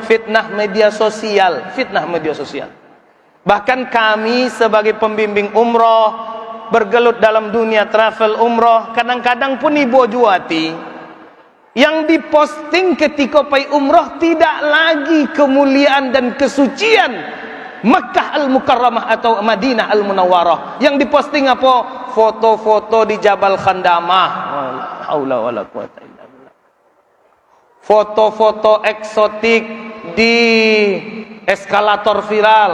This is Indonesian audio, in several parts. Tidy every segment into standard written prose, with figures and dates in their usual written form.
fitnah media sosial, fitnah media sosial. Bahkan kami sebagai pembimbing umroh, bergelut dalam dunia travel umroh, kadang-kadang pun ibu juati yang diposting ketika pai umroh tidak lagi kemuliaan dan kesucian Makkah Al-Mukarramah atau Madinah Al-Munawwarah. Yang diposting apa? Foto-foto di Jabal Khandamah. La haula wala quwata illa billah. Foto-foto eksotik di eskalator viral.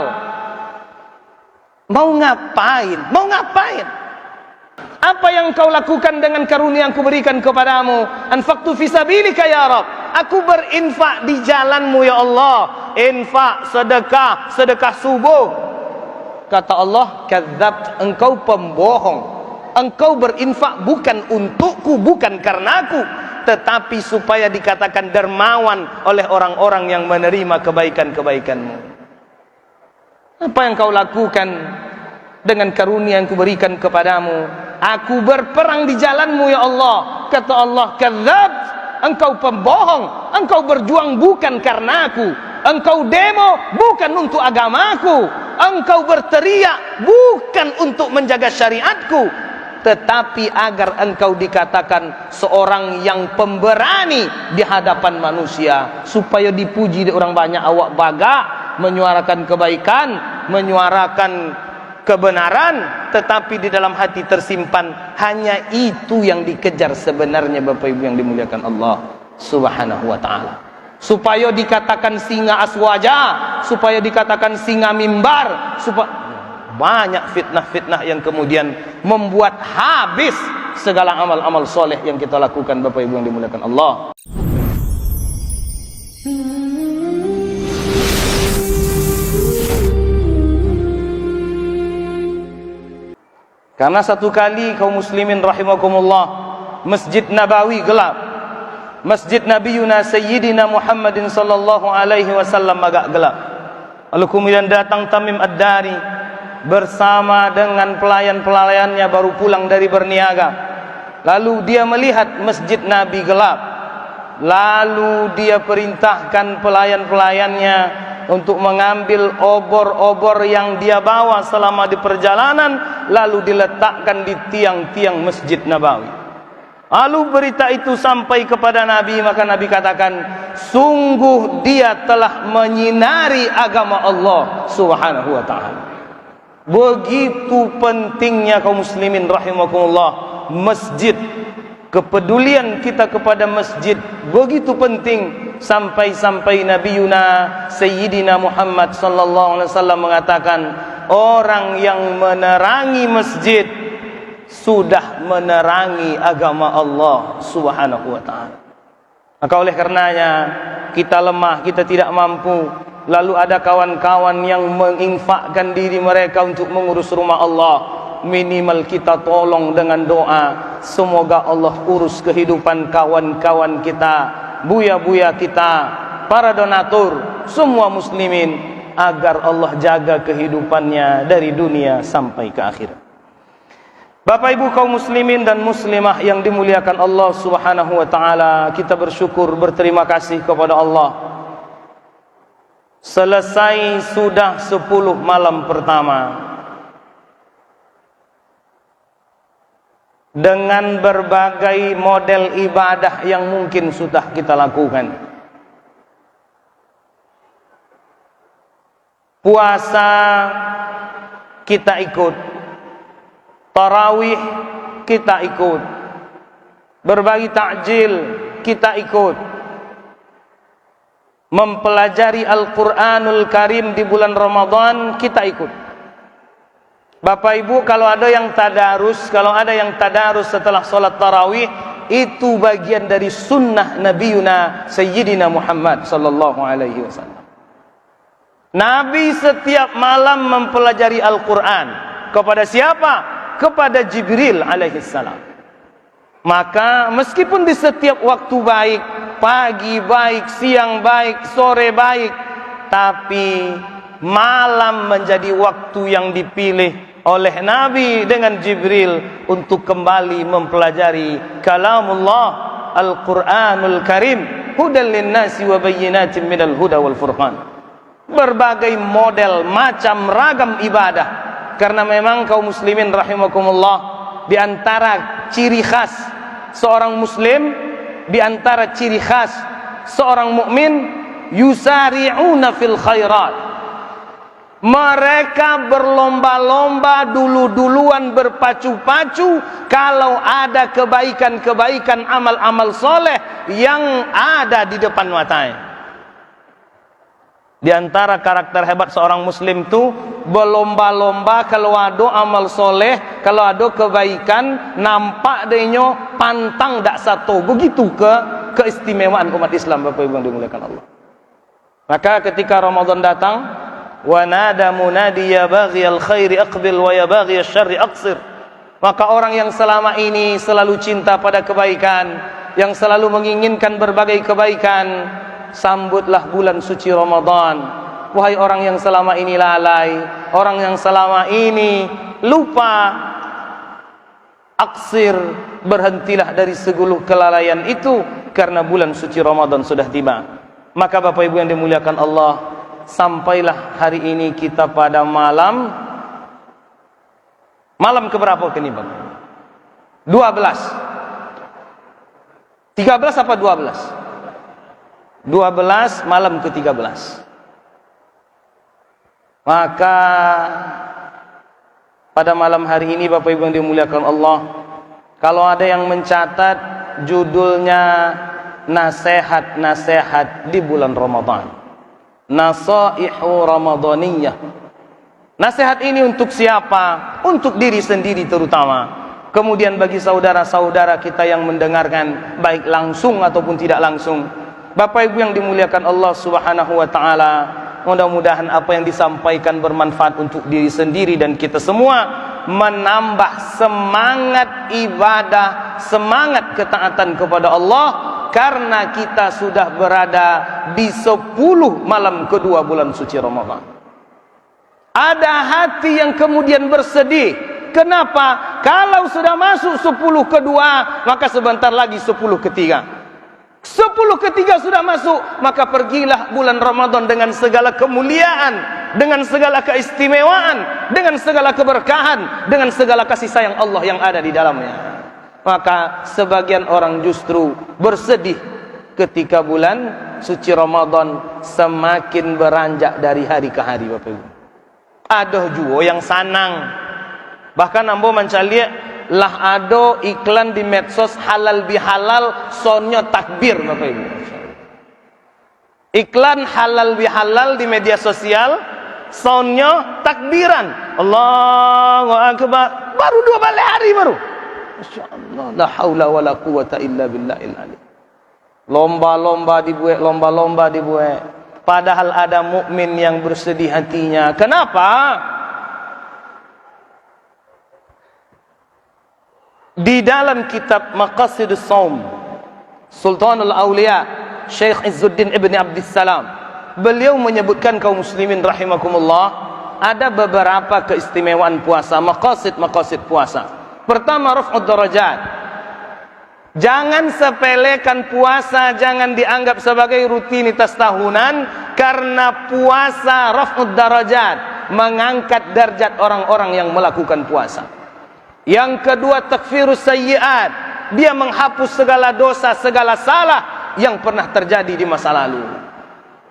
Mau ngapain? Mau ngapain? Apa yang kau lakukan dengan karunia yang kuberikan kepadamu? Anfaqtu fi sabilika ya Rabb. Aku berinfak di jalanmu ya Allah. Infak, sedekah, sedekah subuh. Kata Allah, kadzabt, engkau pembohong. Engkau berinfak bukan untukku, bukan karenaku, tetapi supaya dikatakan dermawan oleh orang-orang yang menerima kebaikan-kebaikanmu. Apa yang kau lakukan dengan karunia yang kuberikan kepadamu? Aku berperang di jalanmu ya Allah. Kata Allah, kadzabt, engkau pembohong. Engkau berjuang bukan karena aku. Engkau demo bukan untuk agamaku. Engkau berteriak bukan untuk menjaga syariatku, tetapi agar engkau dikatakan seorang yang pemberani di hadapan manusia, supaya dipuji orang banyak. Awak baga menyuarakan kebaikan, menyuarakan kebenaran, tetapi di dalam hati tersimpan hanya itu yang dikejar sebenarnya. Bapak Ibu yang dimuliakan Allah Subhanahu wa ta'ala. Supaya dikatakan singa aswaja, supaya dikatakan singa mimbar, supaya banyak fitnah-fitnah yang kemudian membuat habis segala amal-amal soleh yang kita lakukan. Bapak Ibu yang dimuliakan Allah. Karena satu kali kaum muslimin rahimakumullah, Masjid Nabawi gelap. Masjid Nabi Yuna Sayyidina Muhammadin sallallahu alaihi wasallam agak gelap. Lalu kemudian datang Tamim Ad-Dari bersama dengan pelayan-pelayannya baru pulang dari berniaga. Lalu dia melihat Masjid Nabi gelap. Lalu dia perintahkan pelayan-pelayannya untuk mengambil obor-obor yang dia bawa selama di perjalanan, lalu diletakkan di tiang-tiang Masjid Nabawi. Lalu berita itu sampai kepada Nabi, maka Nabi katakan, sungguh dia telah menyinari agama Allah Subhanahu wa ta'ala. Begitu pentingnya kaum muslimin rahimakumullah masjid. Kepedulian kita kepada masjid begitu penting, sampai-sampai Nabi Yuna Sayyidina Muhammad sallallahu alaihi wasallam mengatakan, orang yang menerangi masjid sudah menerangi agama Allah Subhanahu wa ta'ala. Maka oleh karenanya kita lemah, kita tidak mampu, lalu ada kawan-kawan yang menginfakkan diri mereka untuk mengurus rumah Allah. Minimal kita tolong dengan doa, semoga Allah urus kehidupan kawan-kawan kita, buya-buya kita, para donatur, semua muslimin, agar Allah jaga kehidupannya dari dunia sampai ke akhirat. Bapak Ibu kaum muslimin dan muslimah yang dimuliakan Allah Subhanahu wa ta'ala, kita bersyukur, berterima kasih kepada Allah. Selesai sudah 10 malam pertama dengan berbagai model ibadah yang mungkin sudah kita lakukan. Puasa kita ikut, tarawih kita ikut, berbagi takjil kita ikut, mempelajari Al-Quranul Karim di bulan Ramadan kita ikut. Bapak Ibu, kalau ada yang tadarus setelah sholat tarawih, itu bagian dari sunnah Nabi Yuna Sayyidina Muhammad sallallahu alaihi wasallam. Nabi setiap malam mempelajari Al-Quran. Kepada siapa? Kepada Jibril alaihissalam. Maka meskipun di setiap waktu baik, pagi baik, siang baik, sore baik, tapi malam menjadi waktu yang dipilih oleh Nabi dengan Jibril untuk kembali mempelajari kalamullah Al-Quranul Karim, hudal linnasi wa bayyinatin minal huda wal furqan. Berbagai model, macam, ragam ibadah. Karena memang kaum muslimin rahimakumullah, di antara ciri khas seorang muslim, di antara ciri khas seorang mukmin, yusari'una fil khairat. Mereka berlomba-lomba, dulu-duluan, berpacu-pacu kalau ada kebaikan-kebaikan, amal-amal soleh yang ada di depan matanya. Di antara karakter hebat seorang muslim itu berlomba-lomba kalau ada amal soleh, kalau ada kebaikan, nampak denyo pantang dak satu. Begitu keistimewaan umat Islam, Bapak Ibu yang dimuliakan Allah. Maka ketika Ramadan datang, wa nada munadi ya baghiyal khairi aqbil wa ya baghiyasy syarri aqsir. Maka orang yang selama ini selalu cinta pada kebaikan, yang selalu menginginkan berbagai kebaikan, sambutlah bulan suci Ramadan. Wahai orang yang selama ini lalai, orang yang selama ini lupa, aksir, berhentilah dari segala kelalaian itu, karena bulan suci Ramadan sudah tiba. Maka Bapak Ibu yang dimuliakan Allah, sampailah hari ini kita pada malam keberapa ini Bang? 12 13 apa 12? 12 malam ke-13. Maka pada malam hari ini Bapak Ibu yang dimuliakan Allah, kalau ada yang mencatat judulnya nasihat-nasihat di bulan Ramadan, Nasaihu Ramadaniyah. Nasihat ini untuk siapa? Untuk diri sendiri terutama. Kemudian bagi saudara-saudara kita yang mendengarkan, baik langsung ataupun tidak langsung. Bapak Ibu yang dimuliakan Allah Subhanahu wa taala, mudah-mudahan apa yang disampaikan bermanfaat untuk diri sendiri dan kita semua, menambah semangat ibadah, semangat ketaatan kepada Allah, karena kita sudah berada di 10 malam kedua bulan suci Ramadan. Ada hati yang kemudian bersedih. Kenapa? Kalau sudah masuk 10 kedua, maka sebentar lagi 10 ketiga. 10 ketiga sudah masuk, maka pergilah bulan Ramadan dengan segala kemuliaan, dengan segala keistimewaan, dengan segala keberkahan, dengan segala kasih sayang Allah yang ada di dalamnya. Maka sebagian orang justru bersedih ketika bulan suci Ramadan semakin beranjak dari hari ke hari, Bapak Ibu. Ada juga yang sanang. Bahkan ambo mencari lah ada iklan di medsos halal bihalal, sonyo takbir, Bapak Ibu. Iklan halal bihalal di media sosial, sonyo takbiran. Allahu Akbar. Baru 2 hari baru. Masya Allah, la haula wa la quwata illa billahil ali. Lomba-lomba dibuat. Padahal ada mukmin yang bersedih hatinya. Kenapa? Di dalam kitab Maqasidus Shaum, Sultanul Auliya Syekh Izzuddin Ibn Abdissalam, beliau menyebutkan kaum muslimin rahimakumullah, ada beberapa keistimewaan puasa, maqasid puasa. Pertama, raf'ud darajat. Jangan sepelekan puasa, jangan dianggap sebagai rutinitas tahunan, karena puasa raf'ud darajat, mengangkat derajat orang-orang yang melakukan puasa. Yang kedua, takfirus sayyi'at, dia menghapus segala dosa, segala salah yang pernah terjadi di masa lalu.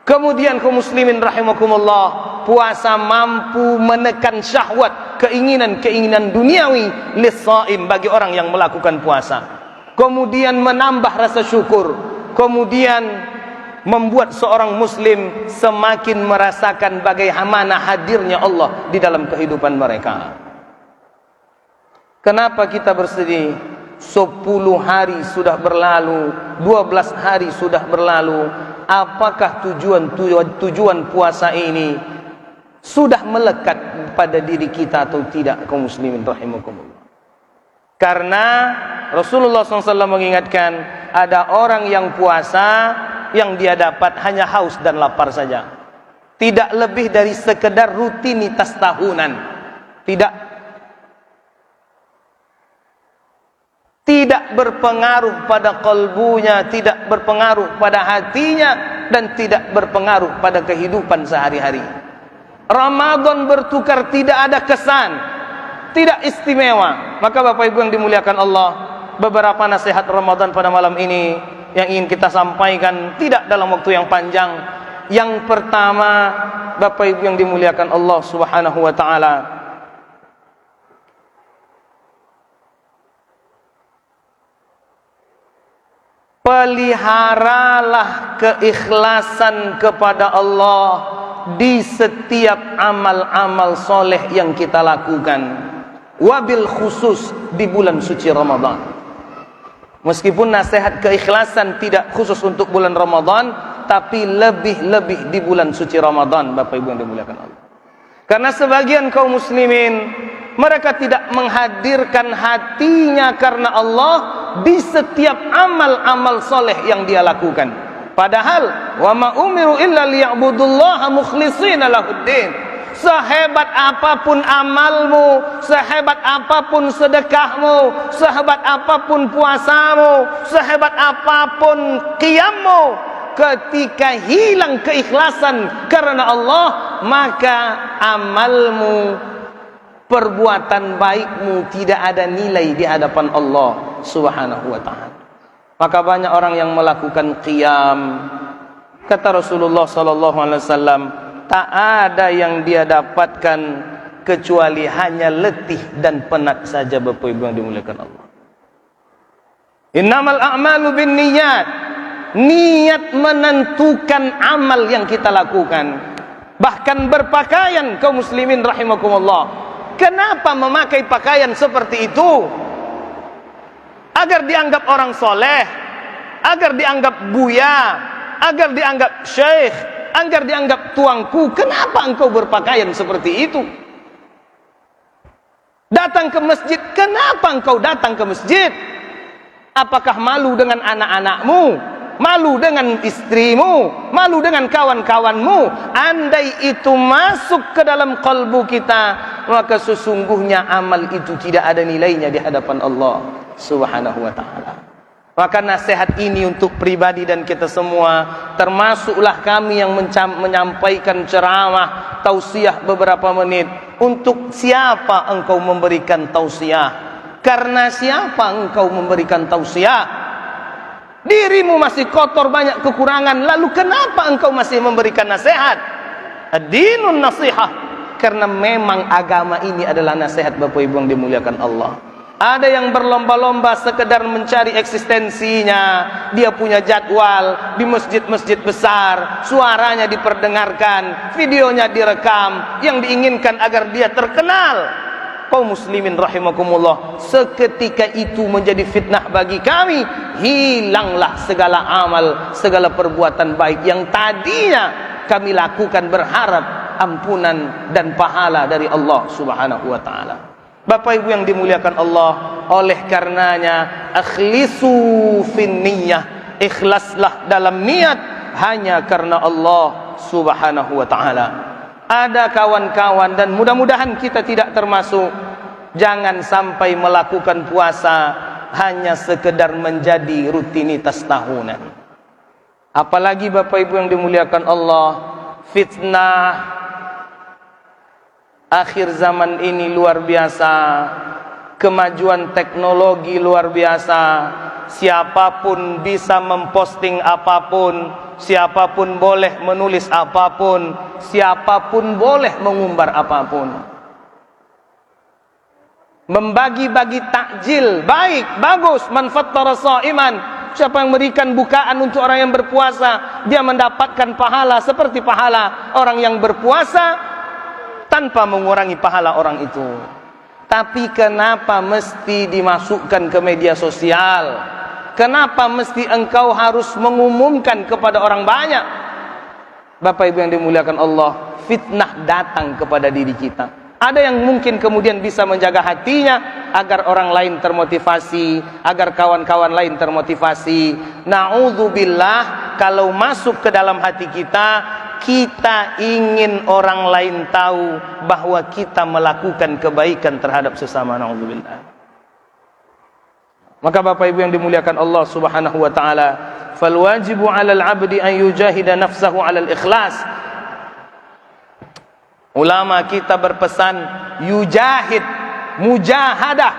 Kemudian kaum muslimin rahimakumullah, puasa mampu menekan syahwat, keinginan-keinginan duniawi lis-shaim, bagi orang yang melakukan puasa. Kemudian menambah rasa syukur, kemudian membuat seorang muslim semakin merasakan bagaimana hadirnya Allah di dalam kehidupan mereka. Kenapa kita bersedih? 10 hari sudah berlalu, 12 hari sudah berlalu. Apakah tujuan puasa ini sudah melekat pada diri kita atau tidak, kaum muslimin rahimakumullah? Karena Rasulullah SAW mengingatkan, ada orang yang puasa, yang dia dapat hanya haus dan lapar saja, tidak lebih dari sekedar rutinitas tahunan. Tidak. tidak berpengaruh pada kalbunya, tidak berpengaruh pada hatinya, dan tidak berpengaruh pada kehidupan sehari-hari. Ramadan bertukar, tidak ada kesan, tidak istimewa. Maka Bapak Ibu yang dimuliakan Allah, beberapa nasihat Ramadan pada malam ini yang ingin kita sampaikan tidak dalam waktu yang panjang. Yang pertama, Bapak Ibu yang dimuliakan Allah Subhanahu wa taala, peliharalah keikhlasan kepada Allah di setiap amal-amal soleh yang kita lakukan, wabil khusus di bulan suci Ramadan. Meskipun nasihat keikhlasan tidak khusus untuk bulan Ramadan, tapi lebih-lebih di bulan suci Ramadan, Bapak Ibu yang dimuliakan Allah. Karena sebagian kaum muslimin, mereka tidak menghadirkan hatinya karena Allah di setiap amal-amal soleh yang dia lakukan. Padahal wa ma umiru illa liya'budullaha mukhlishina lahuddin. Sehebat apapun amalmu, sehebat apapun sedekahmu, sehebat apapun puasamu, sehebat apapun qiyammu, ketika hilang keikhlasan karena Allah, maka amalmu, perbuatan baikmu tidak ada nilai di hadapan Allah Subhanahu wa ta'ala. Maka banyak orang yang melakukan qiyam. Kata Rasulullah sallallahu alaihi wasallam, tak ada yang dia dapatkan kecuali hanya letih dan penat saja, Bapak Ibu yang dimuliakan Allah. Innamal a'malu binniyat. Niat menentukan amal yang kita lakukan. Bahkan berpakaian, kaum muslimin rahimakumullah, kenapa memakai pakaian seperti itu? Agar dianggap orang soleh, agar dianggap buya, agar dianggap syekh, agar dianggap tuanku. Kenapa engkau berpakaian seperti itu? Datang ke masjid, kenapa engkau datang ke masjid? Apakah malu dengan anak-anakmu? Malu dengan istrimu? Malu dengan kawan-kawanmu? Andai itu masuk ke dalam kalbu kita, maka sesungguhnya amal itu tidak ada nilainya di hadapan Allah Subhanahu wa ta'ala. Maka nasihat ini untuk pribadi dan kita semua, termasuklah kami yang menyampaikan ceramah, tausiah beberapa menit. Untuk siapa engkau memberikan tausiah? Karena siapa engkau memberikan tausiah? Dirimu masih kotor, banyak kekurangan, lalu kenapa engkau masih memberikan nasihat? Ad-dinun nasihah. Karena memang agama ini adalah nasihat, Bapak Ibu yang dimuliakan Allah. Ada yang berlomba-lomba sekedar mencari eksistensinya. Dia punya jadwal di masjid-masjid besar, suaranya diperdengarkan, videonya direkam, yang diinginkan agar dia terkenal. Kaum muslimin rahimakumullah, seketika itu menjadi fitnah bagi kami. Hilanglah segala amal, segala perbuatan baik yang tadinya kami lakukan berharap ampunan dan pahala dari Allah Subhanahu wa ta'ala. Bapak Ibu yang dimuliakan Allah, oleh karenanya akhlisu fin niyyah, ikhlaslah dalam niat hanya karena Allah Subhanahu wa ta'ala. Ada kawan-kawan, dan mudah-mudahan kita tidak termasuk, jangan sampai melakukan puasa hanya sekedar menjadi rutinitas tahunan. Apalagi Bapak Ibu yang dimuliakan Allah, fitnah akhir zaman ini luar biasa, kemajuan teknologi luar biasa. Siapapun bisa memposting apapun, siapapun boleh menulis apapun, siapapun boleh mengumbar apapun. Membagi-bagi takjil, baik, bagus. Man fattara sha'iman, siapa yang memberikan bukaan untuk orang yang berpuasa, dia mendapatkan pahala seperti pahala orang yang berpuasa, tanpa mengurangi pahala orang itu. Tapi kenapa mesti dimasukkan ke media sosial? Kenapa mesti engkau harus mengumumkan kepada orang banyak? Bapak Ibu yang dimuliakan Allah, fitnah datang kepada diri kita. Ada yang mungkin kemudian bisa menjaga hatinya agar orang lain termotivasi, agar kawan-kawan lain termotivasi. Na'udzubillah, kalau masuk ke dalam hati kita, kita ingin orang lain tahu bahwa kita melakukan kebaikan terhadap sesama. Na'udzubillah. Maka Bapak Ibu yang dimuliakan Allah Subhanahu wa taala, fal wajibu 'alal 'abdi an yujahida nafsahu 'alal ikhlas. Ulama kita berpesan yujahid, mujahadah,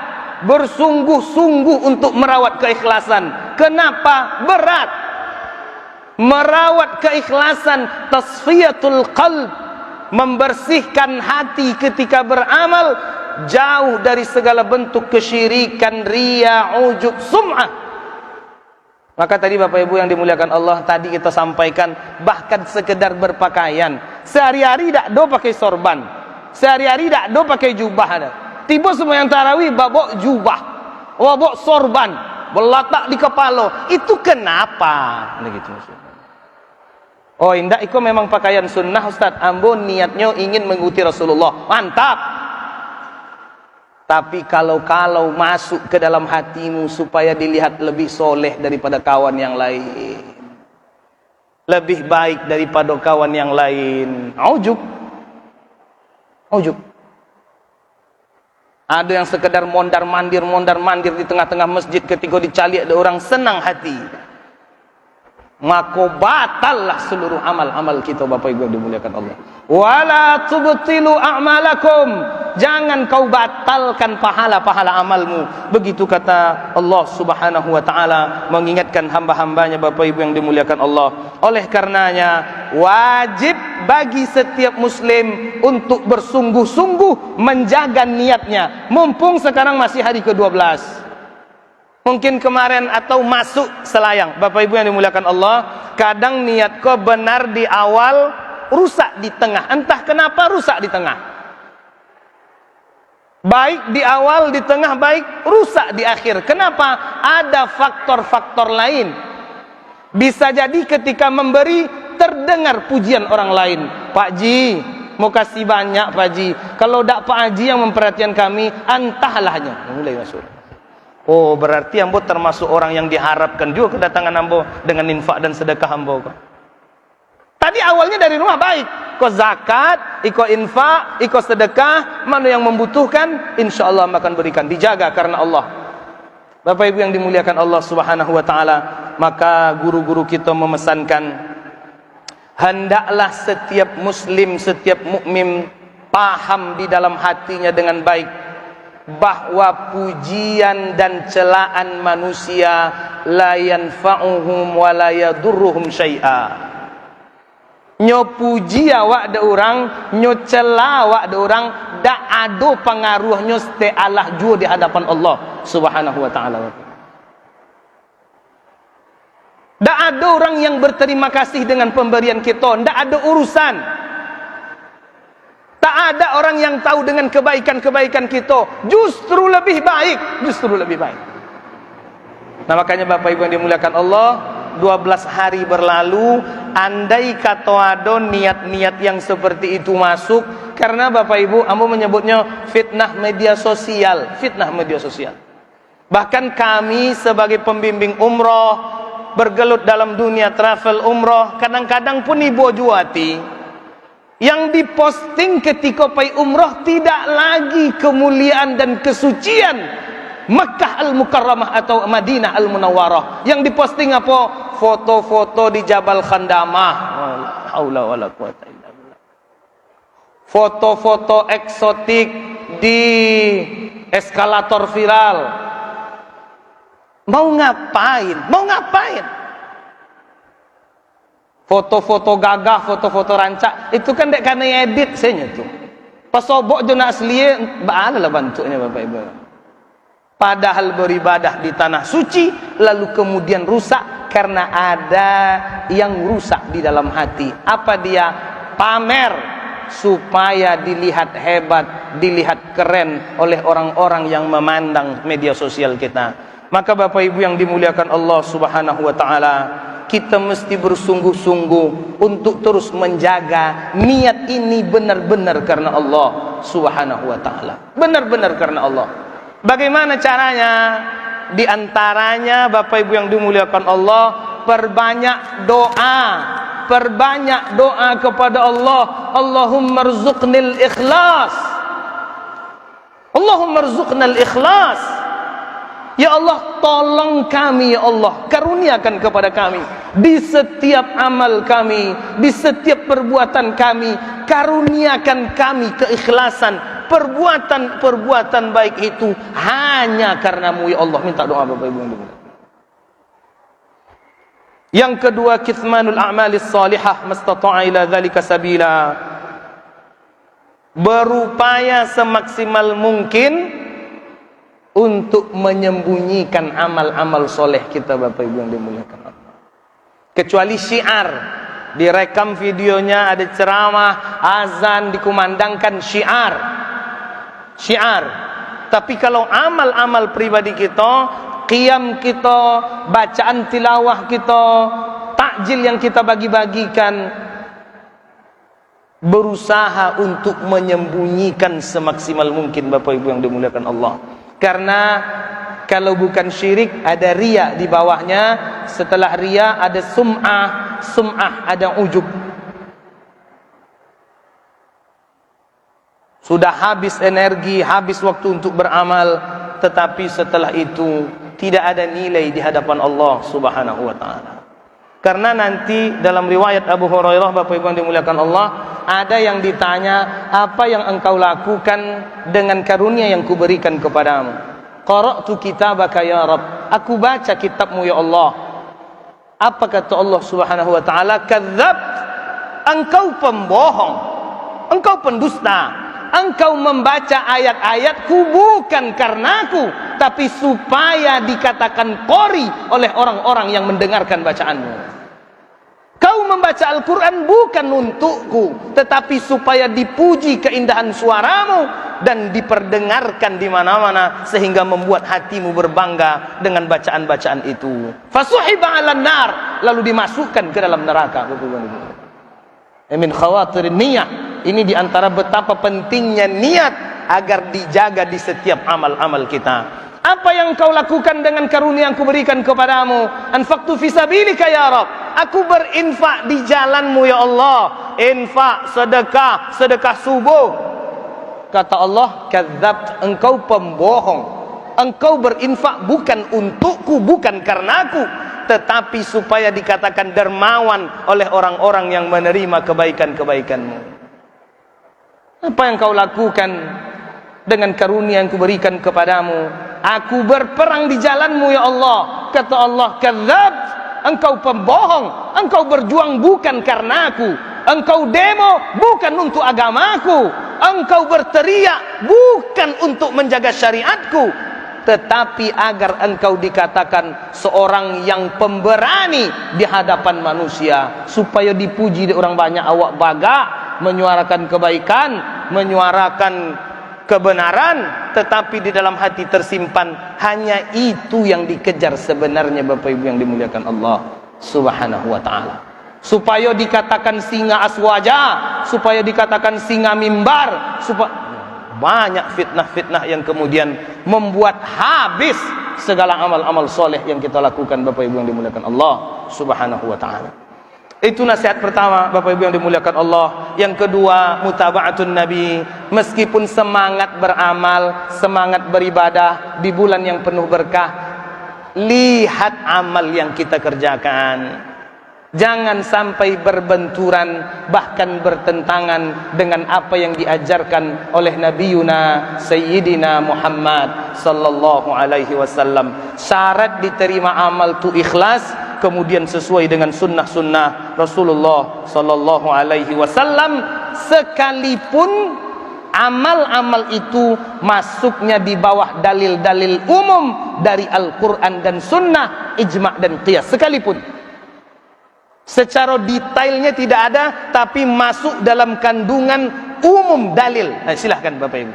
bersungguh-sungguh untuk merawat keikhlasan. Kenapa? Berat. Merawat keikhlasan, tasfiyatul qalb, membersihkan hati ketika beramal, jauh dari segala bentuk kesyirikan, riya, ujub, sum'ah. Maka tadi Bapak Ibu yang dimuliakan Allah, tadi kita sampaikan, bahkan sekedar berpakaian, sehari-hari tak do pakai sorban, sehari-hari tak do pakai jubah ada. Tiba semua yang tarawih babok jubah, babok sorban, belatak di kepala. Itu kenapa? Begitu maksudnya. Oh indah, itu memang pakaian sunnah Ustaz. Ambo niatnya ingin mengikuti Rasulullah. Mantap. Tapi kalau masuk ke dalam hatimu supaya dilihat lebih soleh daripada kawan yang lain, lebih baik daripada kawan yang lain, ujub. Ada yang sekedar mondar-mandir di tengah-tengah masjid, ketika dicali ada orang senang hati, maka batallah seluruh amal-amal kita Bapak Ibu yang dimuliakan Allah. Wala tubtilu a'malakum, jangan kau batalkan pahala-pahala amalmu. Begitu kata Allah Subhanahu wa taala mengingatkan hamba-hambanya Bapak Ibu yang dimuliakan Allah. Oleh karenanya wajib bagi setiap muslim untuk bersungguh-sungguh menjaga niatnya. Mumpung sekarang masih hari ke-12, mungkin kemarin atau masuk selayang. Bapak Ibu yang dimuliakan Allah, kadang niat kau benar di awal, rusak di tengah. Entah kenapa rusak di tengah. Baik di awal, di tengah baik, rusak di akhir. Kenapa? Ada faktor-faktor lain. Bisa jadi ketika memberi terdengar pujian orang lain. Pak Ji, mau kasih banyak Pak Ji. Kalau tak Pak Haji yang memperhatikan kami, antahlahnya. Mulai masuk. Oh, berarti ambo termasuk orang yang diharapkan juga kedatangan ambo dengan infak dan sedekah ambo. Tadi awalnya dari rumah baik, iko zakat, iko infak, iko sedekah, mana yang membutuhkan, insya Allah akan berikan, dijaga karena Allah. Bapak Ibu yang dimuliakan Allah Subhanahu wa taala, maka guru-guru kita memesankan, hendaklah setiap muslim, setiap mukmin paham di dalam hatinya dengan baik bahwa pujian dan celaan manusia la yanfa'uhum wa la yadurruhum syai'a. Nyo puji awak de orang, nyo cela awak de orang, dak ado pengaruhnya ste Allah jua di hadapan Allah Subhanahu wa taala. Dak ada orang yang berterima kasih dengan pemberian kita, ndak ada urusan. Tak ada orang yang tahu dengan kebaikan-kebaikan kita. Justru lebih baik. Nah makanya Bapak Ibu yang dimuliakan Allah, 12 hari berlalu, andai kata ada niat-niat yang seperti itu masuk, karena Bapak Ibu, ambo menyebutnya fitnah media sosial. Bahkan kami sebagai pembimbing umroh, bergelut dalam dunia travel umroh, kadang-kadang pun ibu juati yang diposting ketika pai umroh tidak lagi kemuliaan dan kesucian Makkah Al-Mukarramah atau Madinah Al-Munawwarah. Yang diposting apa? Foto-foto di Jabal Khandamah. La haula wala quwata illa billah. Foto-foto eksotik di eskalator viral. Mau ngapain? Foto-foto gagah, foto-foto rancak, itu kan dek karena edit saya tu. Pasobok jona aslinya, bagaimana bentuknya Bapak Ibu. Padahal beribadah di tanah suci, lalu kemudian rusak karena ada yang rusak di dalam hati. Apa dia? Pamer supaya dilihat hebat, dilihat keren oleh orang-orang yang memandang media sosial kita. Maka Bapak Ibu yang dimuliakan Allah Subhanahu wa taala, kita mesti bersungguh-sungguh untuk terus menjaga niat ini benar-benar karena Allah Subhanahu wa taala. Benar-benar karena Allah. Bagaimana caranya? Di antaranya Bapak Ibu yang dimuliakan Allah, perbanyak doa kepada Allah. Allahumma rzuqnil ikhlas. Ya Allah, tolong kami ya Allah, karuniakan kepada kami di setiap amal kami, di setiap perbuatan kami, karuniakan kami keikhlasan, perbuatan-perbuatan baik itu hanya karenamu ya Allah. Minta doa Bapak Ibu yang dimuliakan. Yang kedua, kithmanul a'malis salihah mastata'a ila dzalika sabila. Berupaya semaksimal mungkin untuk menyembunyikan amal-amal soleh kita Bapak Ibu yang dimuliakan Allah. Kecuali syiar, direkam videonya, ada ceramah, azan, dikumandangkan syiar. Tapi kalau amal-amal pribadi kita, qiyam kita, bacaan tilawah kita, takjil yang kita bagi-bagikan, berusaha untuk menyembunyikan semaksimal mungkin Bapak Ibu yang dimuliakan Allah. Karena kalau bukan syirik ada riya di bawahnya, setelah riya ada sum'ah ada ujub. Sudah habis energi, habis waktu untuk beramal, tetapi setelah itu tidak ada nilai di hadapan Allah Subhanahu wa taala. Karena nanti dalam riwayat Abu Hurairah Bapak Ibu yang dimuliakan Allah, ada yang ditanya, apa yang engkau lakukan dengan karunia yang kuberikan kepadamu? Qara'tu kitabaka ya Rabb, aku baca kitabmu ya Allah. Apa kata Allah Subhanahu wa taala? Kadzabt, engkau pembohong, engkau pendusta. Engkau membaca ayat-ayatku bukan karenaku, tapi supaya dikatakan qori oleh orang-orang yang mendengarkan bacaanmu. Kau membaca Al-Quran bukan untukku, tetapi supaya dipuji keindahan suaramu dan diperdengarkan di mana-mana, sehingga membuat hatimu berbangga dengan bacaan-bacaan itu. Fasuhiba 'alan nar, lalu dimasukkan ke dalam neraka. Min khawatirin niyah. Ini diantara betapa pentingnya niat agar dijaga di setiap amal-amal kita. Apa yang kau lakukan dengan karunia yang kuberikan kepadamu? Anfaqtu fi sabilika ya Rabb, aku berinfak di jalanmu ya Allah. Infak, sedekah subuh. Kata Allah, kadzabt, engkau pembohong. Engkau berinfak bukan untukku, bukan karenaku, tetapi supaya dikatakan dermawan oleh orang-orang yang menerima kebaikan-kebaikanmu. Apa yang kau lakukan dengan karunia yang kuberikan kepadamu? Aku berperang di jalanmu ya Allah. Kata Allah, kadzabt, engkau pembohong. Engkau berjuang bukan karenaku. Engkau demo bukan untuk agamaku. Engkau berteriak bukan untuk menjaga syariatku, tetapi agar engkau dikatakan seorang yang pemberani di hadapan manusia, supaya dipuji di orang banyak. Awak bagak menyuarakan kebaikan, menyuarakan kebenaran, tetapi di dalam hati tersimpan hanya itu yang dikejar sebenarnya Bapak Ibu yang dimuliakan Allah Subhanahu wa taala. Supaya dikatakan singa aswaja, supaya dikatakan singa mimbar, supaya banyak fitnah-fitnah yang kemudian membuat habis segala amal-amal soleh yang kita lakukan Bapak Ibu yang dimuliakan Allah Subhanahu wa taala. Itu nasihat pertama Bapak Ibu yang dimuliakan Allah. Yang kedua, mutaba'atun Nabi. Meskipun semangat beramal, semangat beribadah di bulan yang penuh berkah, lihat amal yang kita kerjakan. Jangan sampai berbenturan, bahkan bertentangan dengan apa yang diajarkan oleh Nabiuna Sayyidina Muhammad sallallahu alaihi wasallam. Syarat diterima amal itu ikhlas, kemudian sesuai dengan sunnah-sunnah Rasulullah sallallahu alaihi wasallam, sekalipun amal-amal itu masuknya di bawah dalil-dalil umum dari Al-Quran dan Sunnah, ijma' dan qiyas, sekalipun secara detailnya tidak ada, tapi masuk dalam kandungan umum dalil. Nah, silahkan Bapak Ibu.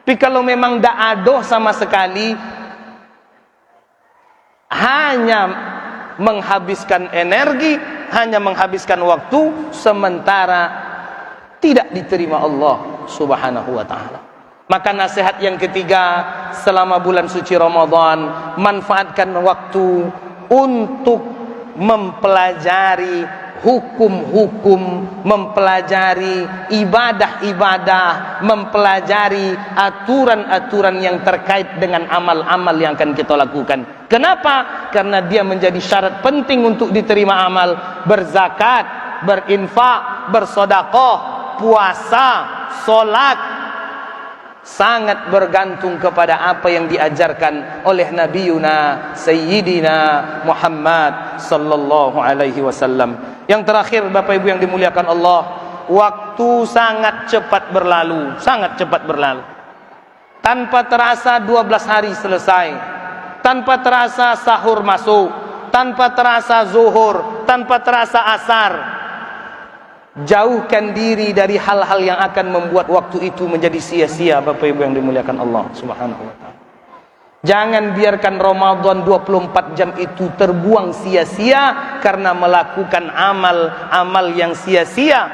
Tapi kalau memang tidak ada sama sekali, hanya menghabiskan energi, hanya menghabiskan waktu, sementara tidak diterima Allah Subhanahu wa ta'ala. Maka nasihat yang ketiga, selama bulan suci Ramadan, manfaatkan waktu untuk mempelajari hukum-hukum, mempelajari ibadah-ibadah, mempelajari aturan-aturan yang terkait dengan amal-amal yang akan kita lakukan. Kenapa? Karena dia menjadi syarat penting untuk diterima amal. Berzakat, berinfak, bersedekah, puasa, solat, sangat bergantung kepada apa yang diajarkan oleh Nabiuna Sayyidina Muhammad sallallahu alaihi wasallam. Yang terakhir, Bapak Ibu yang dimuliakan Allah, waktu sangat cepat berlalu, sangat cepat berlalu. Tanpa terasa 12 hari selesai, tanpa terasa sahur masuk, tanpa terasa zuhur, tanpa terasa asar. Jauhkan diri dari hal-hal yang akan membuat waktu itu menjadi sia-sia, Bapak Ibu yang dimuliakan Allah Subhanahu wa taala. Jangan biarkan Ramadan 24 jam itu terbuang sia-sia karena melakukan amal-amal yang sia-sia,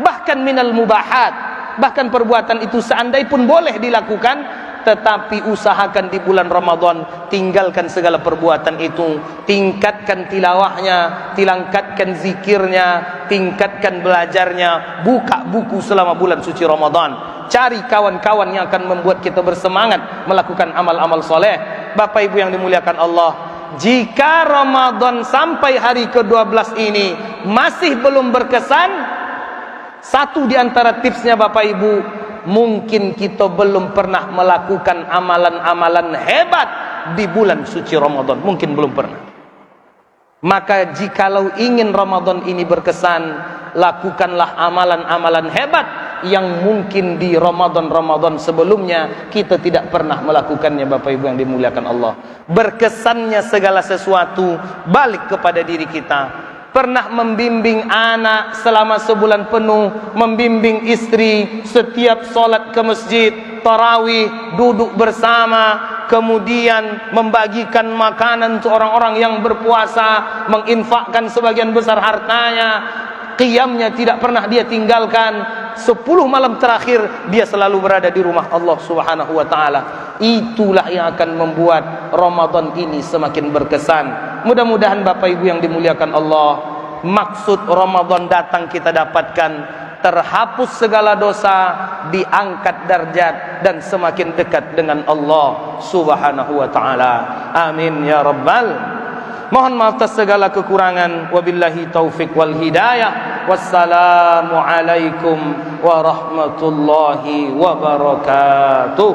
bahkan minal mubahat, bahkan perbuatan itu seandai pun boleh dilakukan, tetapi usahakan di bulan Ramadan tinggalkan segala perbuatan itu, tingkatkan tilawahnya, tingkatkan zikirnya, tingkatkan belajarnya, buka buku selama bulan suci Ramadan, cari kawan-kawan yang akan membuat kita bersemangat melakukan amal-amal soleh. Bapak Ibu yang dimuliakan Allah, jika Ramadan sampai hari ke-12 ini masih belum berkesan, satu di antara tipsnya Bapak Ibu, mungkin kita belum pernah melakukan amalan-amalan hebat di bulan suci Ramadan, mungkin belum pernah. Maka jikalau ingin Ramadan ini berkesan, lakukanlah amalan-amalan hebat yang mungkin di Ramadan-Ramadan sebelumnya kita tidak pernah melakukannya, Bapak Ibu yang dimuliakan Allah. Berkesannya segala sesuatu balik kepada diri kita. Pernah membimbing anak selama sebulan penuh, membimbing istri setiap solat ke masjid, tarawih, duduk bersama, kemudian membagikan makanan untuk orang-orang yang berpuasa, menginfakkan sebagian besar hartanya, qiyamnya tidak pernah dia tinggalkan. 10 malam terakhir dia selalu berada di rumah Allah Subhanahu wa taala. Itulah yang akan membuat Ramadan ini semakin berkesan. Mudah-mudahan Bapak Ibu yang dimuliakan Allah, maksud Ramadan datang kita dapatkan, terhapus segala dosa, diangkat darjat, dan semakin dekat dengan Allah Subhanahu wa taala. Amin ya rabbal. Mohon maaf atas segala kekurangan. Wabillahi taufik wal hidayah. Wassalamu alaikum warahmatullahi wabarakatuh.